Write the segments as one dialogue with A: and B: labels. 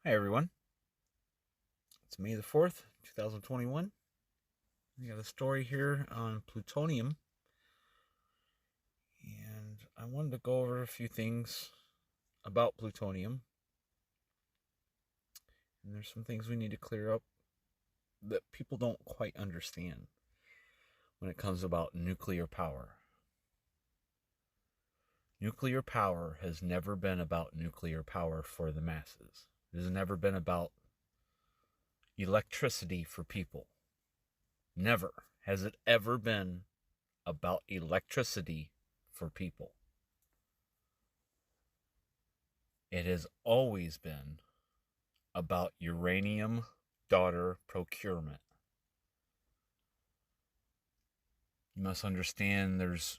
A: Hi everyone, it's May the 4th, 2021. We got a story here on plutonium, and I wanted to go over a few things about plutonium. And there's some things we need to clear up that people don't quite understand when it comes about nuclear power. Nuclear power has never been about nuclear power for the masses. It has never been about electricity for people. Never has it ever been about electricity for people. It has always been about uranium daughter procurement. You must understand there's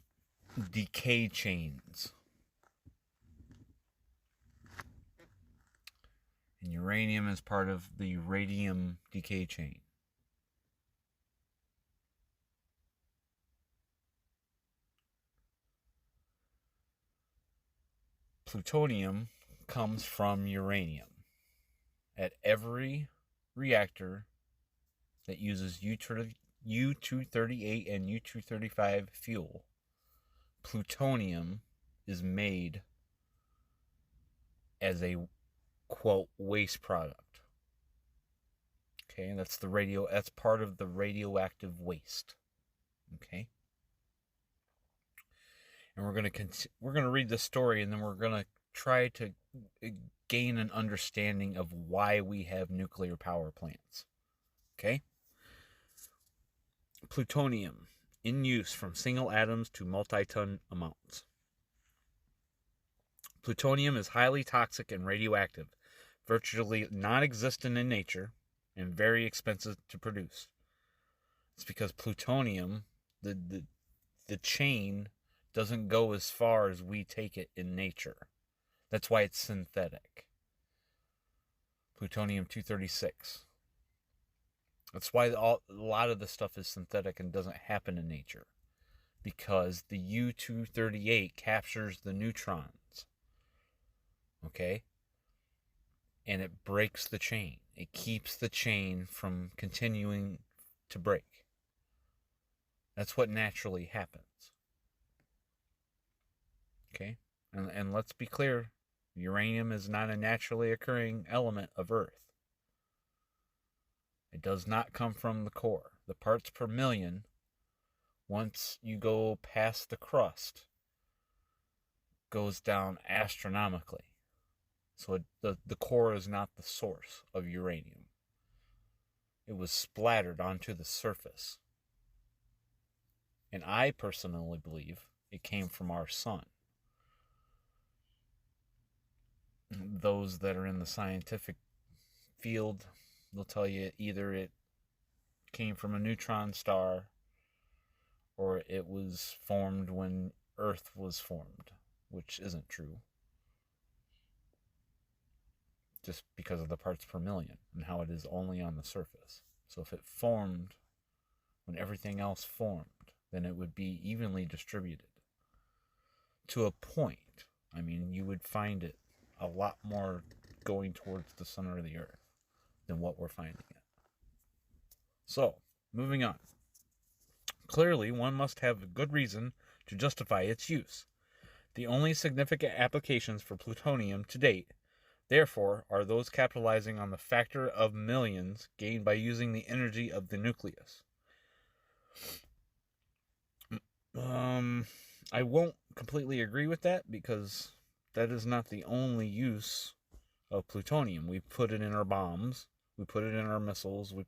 A: decay chains. And uranium is part of the radium decay chain. Plutonium comes from uranium. At every reactor that uses U-238 and U-235 fuel, plutonium is made as a, quote, waste product. Okay, that's part of the radioactive waste. Okay? And we're going to read the story, and then we're going to try to gain an understanding of why we have nuclear power plants. Okay? Plutonium in use from single atoms to multi-ton amounts. Plutonium is highly toxic and radioactive, virtually non-existent in nature, and very expensive to produce. It's because plutonium, the chain, doesn't go as far as we take it in nature. That's why it's synthetic. Plutonium-236. That's why a lot of the stuff is synthetic and doesn't happen in nature. Because the U-238 captures the neutrons. Okay? And it breaks the chain. It keeps the chain from continuing to break. That's what naturally happens. Okay? And let's be clear, uranium is not a naturally occurring element of Earth. It does not come from the core. The parts per million, once you go past the crust, goes down astronomically. So the core is not the source of uranium. It was splattered onto the surface. And I personally believe it came from our sun. Those that are in the scientific field, they'll tell you either it came from a neutron star or it was formed when Earth was formed, which isn't true. Just because of the parts per million and how it is only on the surface. So if it formed when everything else formed, then it would be evenly distributed. To a point. I mean, you would find it a lot more going towards the center of the Earth than what we're finding it. So, moving on. Clearly, one must have a good reason to justify its use. The only significant applications for plutonium to date, therefore, are those capitalizing on the factor of millions gained by using the energy of the nucleus. I won't completely agree with that because that is not the only use of plutonium. We put it in our bombs. We put it in our missiles. One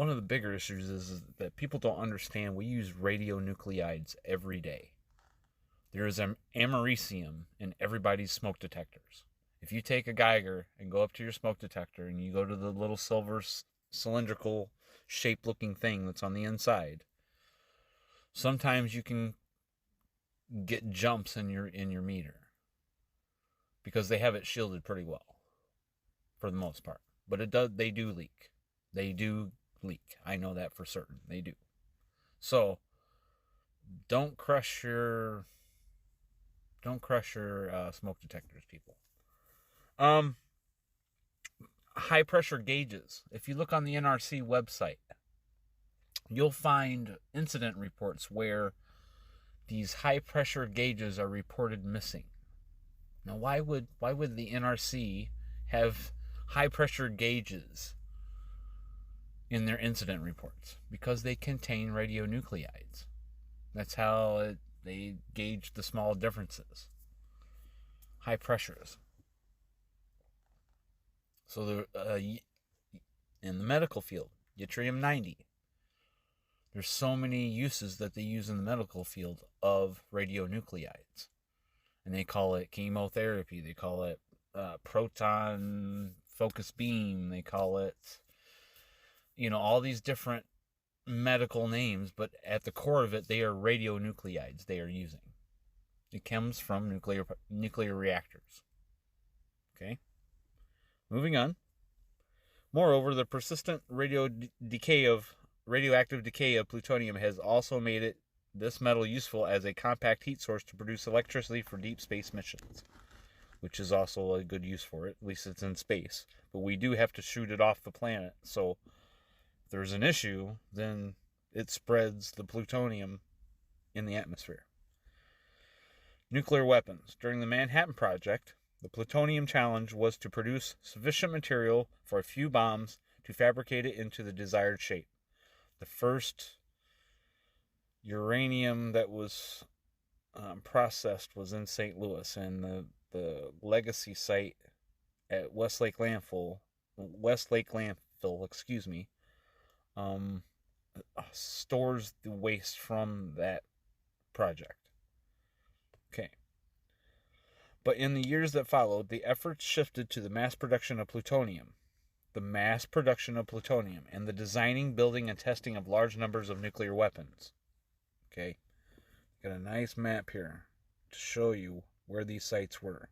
A: of the bigger issues is that people don't understand we use radionuclides every day. There is americium in everybody's smoke detectors. If you take a Geiger and go up to your smoke detector and you go to the little silver cylindrical shape looking thing that's on the inside, sometimes you can get jumps in your meter because they have it shielded pretty well for the most part. But they do leak. They do leak. I know that for certain. They do. So don't crush your Don't crush your smoke detectors, people. High pressure gauges. If you look on the NRC website, you'll find incident reports where these high pressure gauges are reported missing. Now, why would the NRC have high pressure gauges in their incident reports? Because they contain radionuclides. That's how they gauge the small differences. High pressures. So in the medical field, yttrium-90. There's so many uses that they use in the medical field of radionuclides. And they call it chemotherapy. They call it proton focus beam. They call it, all these different medical names. But at the core of it, they are radionuclides they are using. It comes from nuclear reactors. Okay? Moving on. Moreover, the persistent radioactive decay of plutonium has also made this metal useful as a compact heat source to produce electricity for deep space missions, which is also a good use for it. At least it's in space. But we do have to shoot it off the planet. So if there's an issue, then it spreads the plutonium in the atmosphere. Nuclear weapons. During the Manhattan Project, the plutonium challenge was to produce sufficient material for a few bombs to fabricate it into the desired shape. The first uranium that was processed was in St. Louis, and the legacy site at Westlake Landfill, stores the waste from that project. Okay. But in the years that followed, the efforts shifted to the mass production of plutonium. And the designing, building, and testing of large numbers of nuclear weapons. Okay. Got a nice map here to show you where these sites were.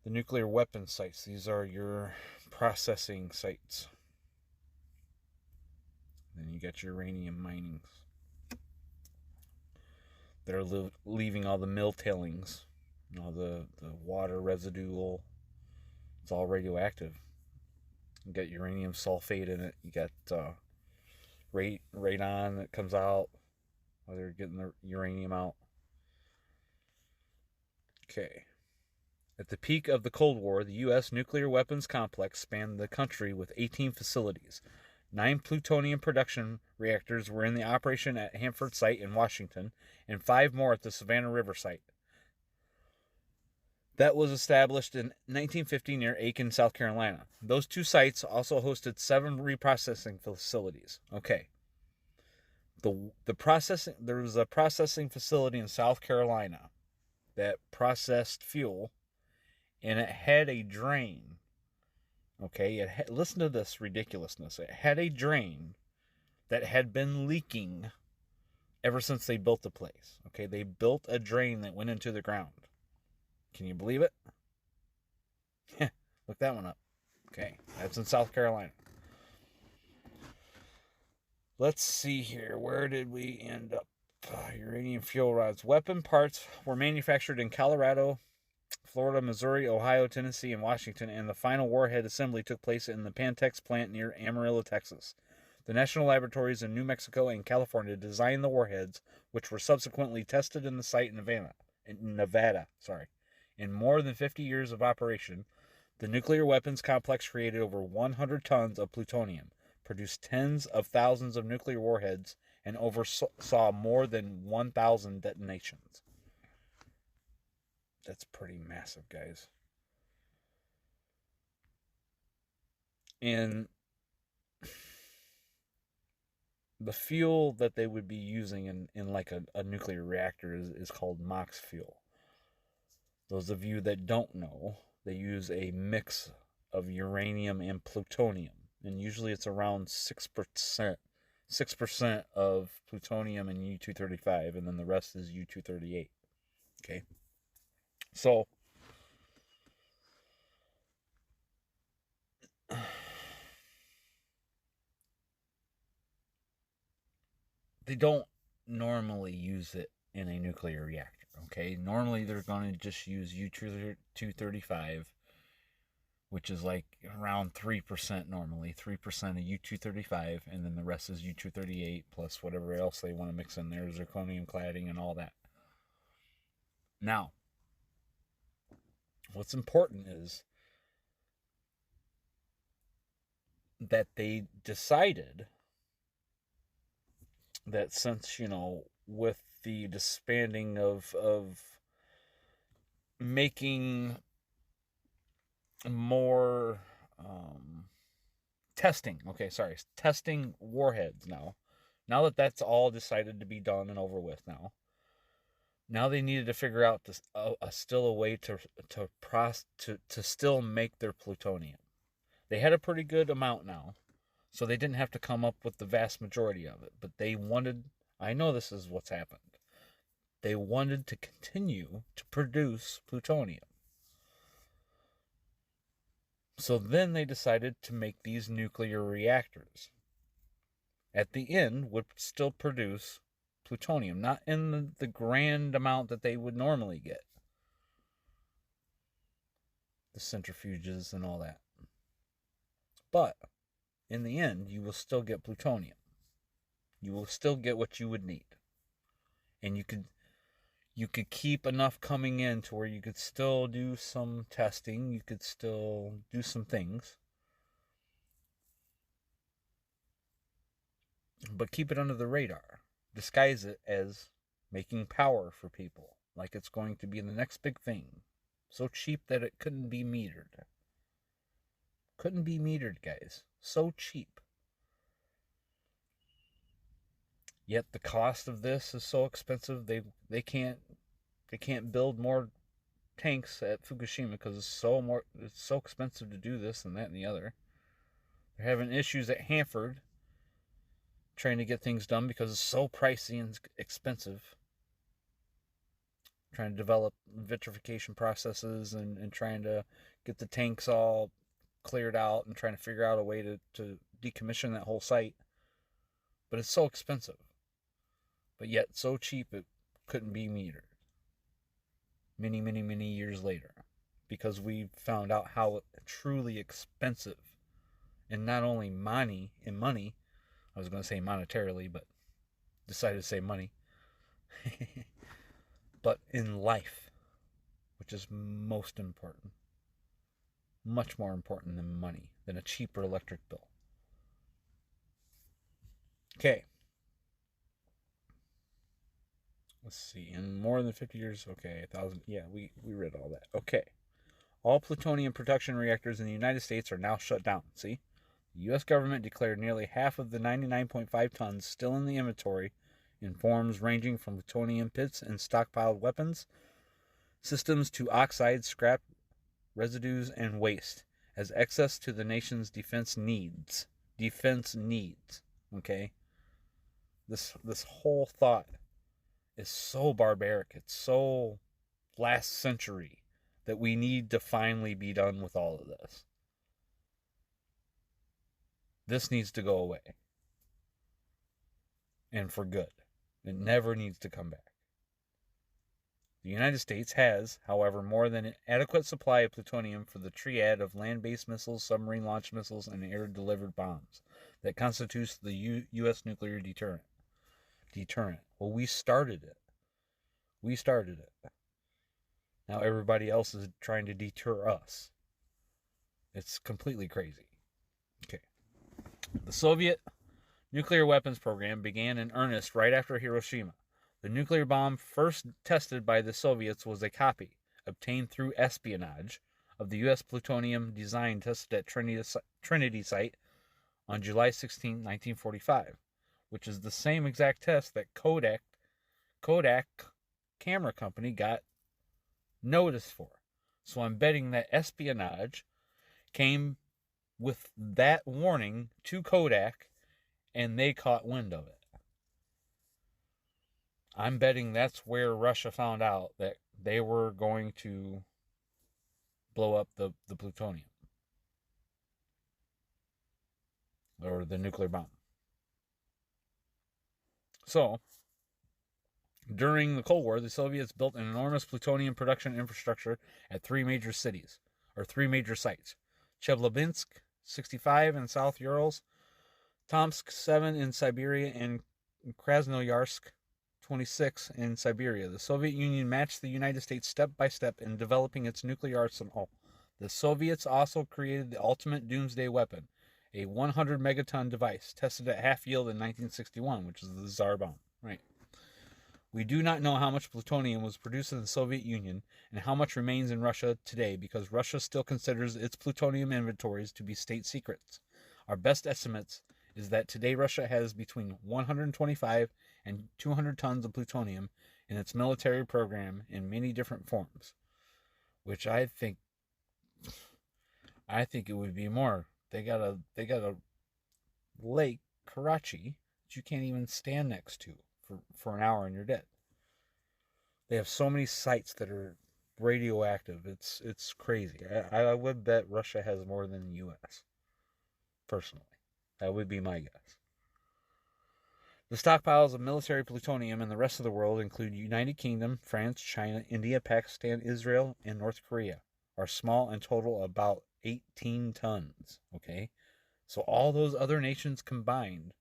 A: The nuclear weapon sites. These are your processing sites. Then you got your uranium minings. They're leaving all the mill tailings, all the water residual. It's all radioactive. You got uranium sulfate in it. You got radon that comes out while they're getting the uranium out. Okay. At the peak of the Cold War, the U.S. nuclear weapons complex spanned the country with 18 facilities. 9 plutonium production reactors were in the operation at Hanford site in Washington, and 5 more at the Savannah River site. That was established in 1950 near Aiken, South Carolina. Those 2 sites also hosted 7 reprocessing facilities. Okay. There was a processing facility in South Carolina that processed fuel, and it had a drain. Okay, listen to this ridiculousness. It had a drain that had been leaking ever since they built the place. Okay, they built a drain that went into the ground. Can you believe it? Look that one up. Okay, that's in South Carolina. Let's see here. Where did we end up? Uranium fuel rods. Weapon parts were manufactured in Colorado, Florida, Missouri, Ohio, Tennessee, and Washington, and the final warhead assembly took place in the Pantex plant near Amarillo, Texas. The national laboratories in New Mexico and California designed the warheads, which were subsequently tested in the site in Nevada. In more than 50 years of operation, the nuclear weapons complex created over 100 tons of plutonium, produced tens of thousands of nuclear warheads, and oversaw more than 1,000 detonations. That's pretty massive, guys. And the fuel that they would be using in like a nuclear reactor is called MOX fuel. Those of you that don't know, they use a mix of uranium and plutonium. And usually it's around 6%. 6% of plutonium and U-235, and then the rest is U-238. Okay? So, they don't normally use it in a nuclear reactor. Okay, normally they're going to just use U-235, which is like around 3% normally, 3% of U-235, and then the rest is U-238 plus whatever else they want to mix in there, zirconium cladding and all that. Now, what's important is that they decided that since, with the disbanding of making more testing warheads now that that's all decided to be done and over with now they needed to figure out still a way to still make their plutonium. They had a pretty good amount now, so they didn't have to come up with the vast majority of it, but they wanted, I know this is what's happened, they wanted to continue to produce plutonium. So then they decided to make these nuclear reactors. At the end, would still produce plutonium, not in the grand amount that they would normally get. The centrifuges and all that. But in the end, you will still get plutonium. You will still get what you would need. And you could keep enough coming in to where you could still do some testing. You could still do some things. But keep it under the radar. Disguise it as making power for people. Like it's going to be the next big thing. So cheap that it couldn't be metered. Couldn't be metered, guys. So cheap. Yet the cost of this is so expensive. They can't build more tanks at Fukushima because it's so expensive to do this and that and the other. They're having issues at Hanford trying to get things done because it's so pricey and expensive. Trying to develop vitrification processes and trying to get the tanks all cleared out and trying to figure out a way to decommission that whole site. But it's so expensive. But yet so cheap it couldn't be metered. Many, many, many years later. Because we found out how truly expensive, and not only money, I was going to say monetarily, but decided to say money, but in life, which is most important. Much more important than money, than a cheaper electric bill. Okay. Let's see. In more than 50 years, okay, 1,000. Yeah, we read all that. Okay. All plutonium production reactors in the United States are now shut down. See? The U.S. government declared nearly half of the 99.5 tons still in the inventory in forms ranging from plutonium pits and stockpiled weapons systems to oxides, scrap residues, and waste as excess to the nation's defense needs. Okay? This whole thought is so barbaric. It's so last century that we need to finally be done with all of this. This needs to go away. And for good. It never needs to come back. The United States has, however, more than an adequate supply of plutonium for the triad of land-based missiles, submarine-launched missiles, and air-delivered bombs that constitutes the U.S. nuclear deterrent. Well, we started it. Now everybody else is trying to deter us. It's completely crazy. Okay. The Soviet nuclear weapons program began in earnest right after Hiroshima. The nuclear bomb first tested by the Soviets was a copy, obtained through espionage, of the U.S. plutonium design tested at Trinity site on July 16, 1945, which is the same exact test that Kodak camera company got notice for. So I'm betting that espionage came with that warning to Kodak and they caught wind of it. I'm betting that's where Russia found out that they were going to blow up the plutonium. Or the nuclear bomb. So, During the Cold War, the Soviets built an enormous plutonium production infrastructure at three major sites: Chelyabinsk, 65 in South Urals, Tomsk, 7 in Siberia, and Krasnoyarsk, 26 in Siberia. The Soviet Union matched the United States step by step in developing its nuclear arsenal. The Soviets also created the ultimate doomsday weapon, a 100 megaton device tested at half yield in 1961, which is the Tsar bomb. Right. We do not know how much plutonium was produced in the Soviet Union and how much remains in Russia today because Russia still considers its plutonium inventories to be state secrets. Our best estimates is that today Russia has between 125 and 200 tons of plutonium in its military program in many different forms, which I think it would be more. They got a lake, Karachi, that you can't even stand next to for an hour and you're dead. They have so many sites that are radioactive. It's crazy. I would bet Russia has more than the U.S. Personally, that would be my guess. The stockpiles of military plutonium in the rest of the world include United Kingdom, France, China, India, Pakistan, Israel, and North Korea. Are small and total about 18 tons. Okay, so all those other nations combined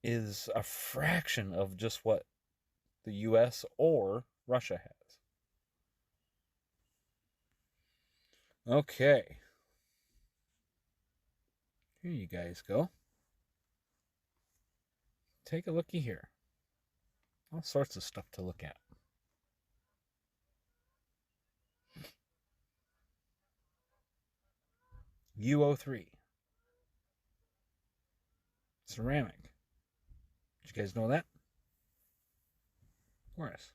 A: is a fraction of just what the U.S. or Russia has. Okay. Here you guys go. Take a looky here. All sorts of stuff to look at. UO3. Ceramic. Did you guys know that? Of course.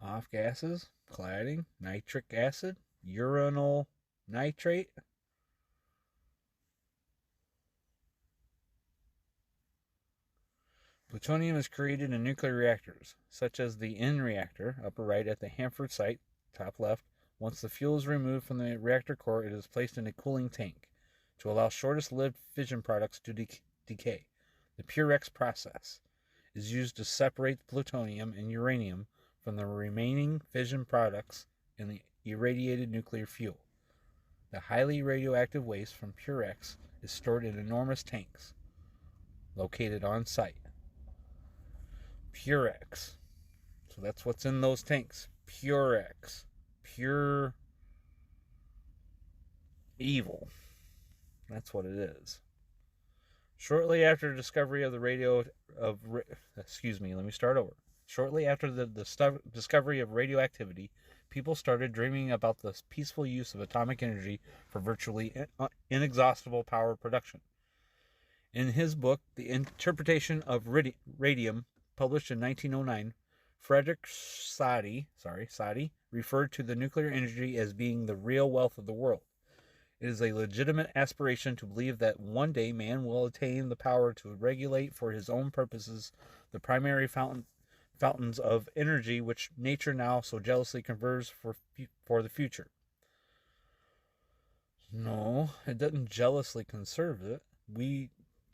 A: Off gases, cladding, nitric acid, uranyl nitrate. Plutonium is created in nuclear reactors, such as the N reactor, upper right at the Hanford site, top left. Once the fuel is removed from the reactor core, it is placed in a cooling tank to allow shortest-lived fission products to decay. The Purex process is used to separate plutonium and uranium from the remaining fission products in the irradiated nuclear fuel. The highly radioactive waste from Purex is stored in enormous tanks located on site. Purex. So that's what's in those tanks. Purex. Pure evil. That's what it is. Shortly after the discovery of Shortly after the discovery of radioactivity, people started dreaming about the peaceful use of atomic energy for virtually inexhaustible power production. In his book, The Interpretation of Radium, published in 1909, Frederick Soddy referred to the nuclear energy as being the real wealth of the world. It is a legitimate aspiration to believe that one day man will attain the power to regulate for his own purposes the primary fountains of energy which nature now so jealously conserves for the future. No, it doesn't jealously conserve it.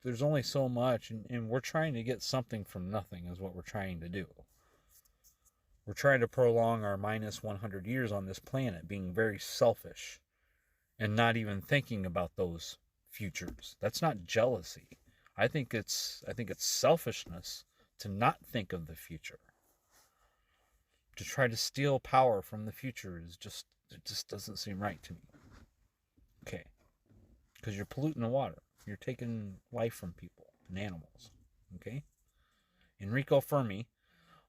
A: There's only so much, and we're trying to get something from nothing is what we're trying to do. We're trying to prolong our minus 100 years on this planet, being very selfish and not even thinking about those futures. That's not jealousy. I think it's selfishness to not think of the future. To try to steal power from the future it just doesn't seem right to me. Okay. Because you're polluting the water. You're taking life from people and animals. Okay? Enrico Fermi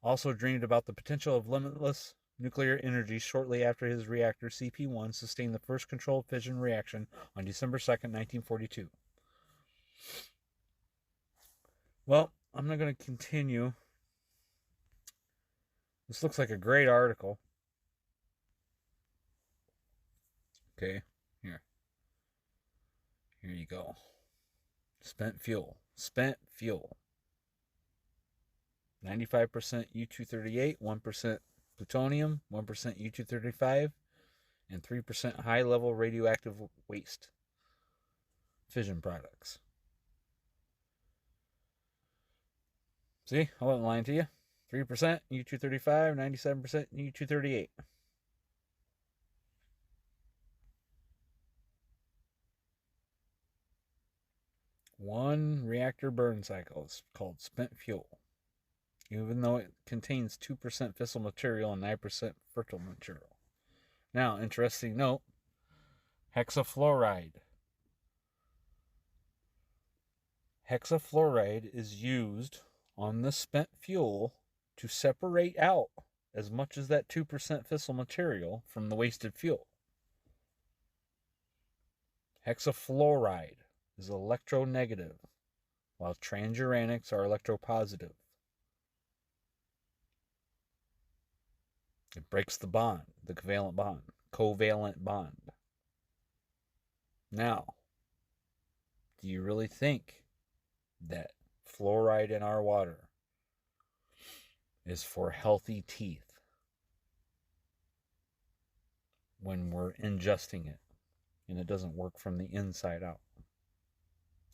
A: also dreamed about the potential of limitless nuclear energy shortly after his reactor CP1 sustained the first controlled fission reaction on December 2nd, 1942. Well, I'm not going to continue. This looks like a great article. Okay, here you go. Spent fuel. 95% U-238, 1% plutonium, 1% U-235, and 3% high-level radioactive waste. Fission products. See, I wasn't lying to you. 3% U-235, 97% U-238. One reactor burn cycle is called spent fuel, even though it contains 2% fissile material and 9% fertile material. Now, interesting note, hexafluoride. Hexafluoride is used on the spent fuel to separate out as much as that 2% fissile material from the wasted fuel. Hexafluoride is electronegative, while transuranics are electropositive. It breaks the bond, the covalent bond. Now, do you really think that fluoride in our water is for healthy teeth when we're ingesting it and it doesn't work from the inside out?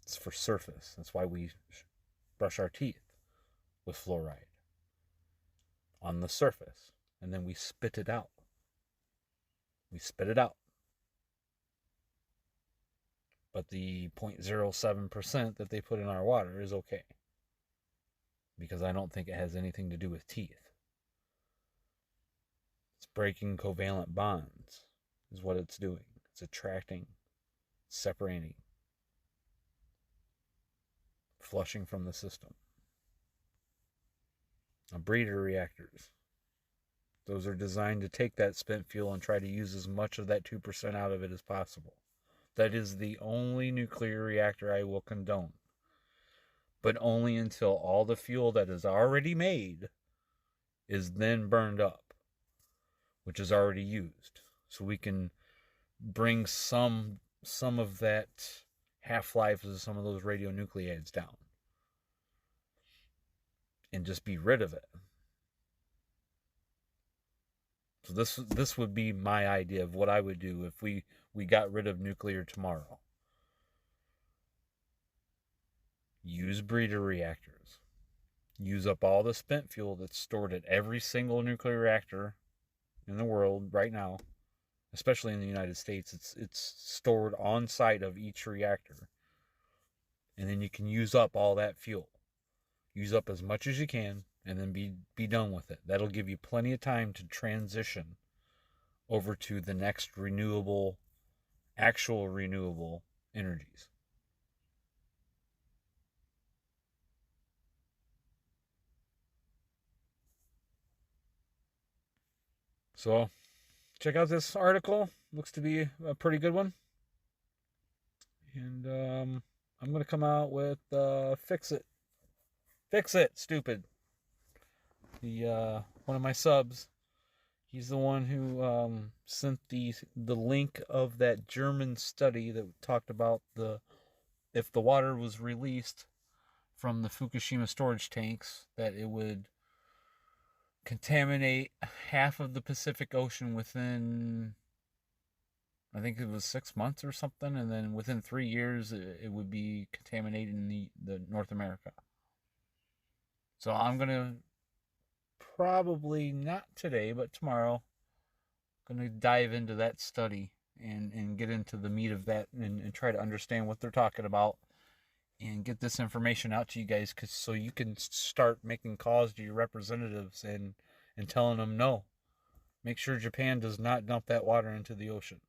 A: It's for surface. That's why we brush our teeth with fluoride on the surface, and then we spit it out. But the 0.07% that they put in our water is okay, because I don't think it has anything to do with teeth. It's breaking covalent bonds is what it's doing. It's attracting, separating, flushing from the system. Breeder reactors. Those are designed to take that spent fuel and try to use as much of that 2% out of it as possible. That is the only nuclear reactor I will condone. But only until all the fuel that is already made is then burned up, which is already used. So we can bring some of that half-life of some of those radionuclides down and just be rid of it. So this would be my idea of what I would do if we got rid of nuclear tomorrow. Use breeder reactors. Use up all the spent fuel that's stored at every single nuclear reactor in the world right now, especially in the United States. It's stored on site of each reactor. And then you can use up all that fuel. Use up as much as you can, and then be done with it. That'll give you plenty of time to transition over to the next actual renewable energies. So, check out this article. Looks to be a pretty good one. And I'm going to come out with Fix It. Fix It, stupid. The one of my subs, he's the one who sent the link of that German study that talked about if the water was released from the Fukushima storage tanks, that it would contaminate half of the Pacific Ocean within, I think it was 6 months or something, and then within 3 years it would be contaminating the North America. So I'm gonna probably not today, but tomorrow, gonna dive into that study and get into the meat of that and try to understand what they're talking about and get this information out to you guys, so you can start making calls to your representatives and telling them no. Make sure Japan does not dump that water into the ocean.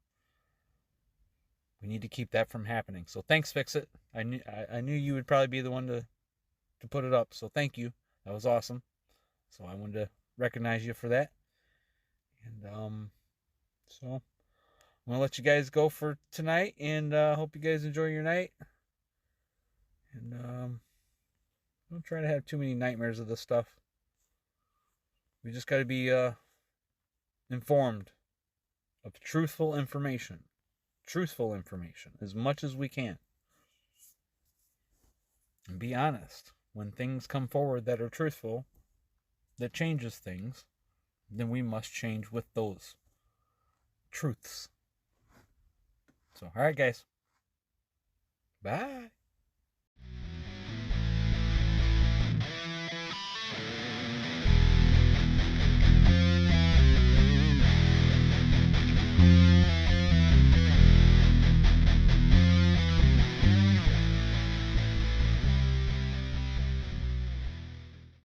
A: We need to keep that from happening. So thanks, Fix It. I knew you would probably be the one to put it up. So thank you. That was awesome. So I wanted to recognize you for that. And so I'm gonna let you guys go for tonight, and hope you guys enjoy your night. And don't try to have too many nightmares of this stuff. We just got to be informed of truthful information as much as we can, and be honest. When things come forward that are truthful, that changes things, then we must change with those truths. So, all right, guys. Bye.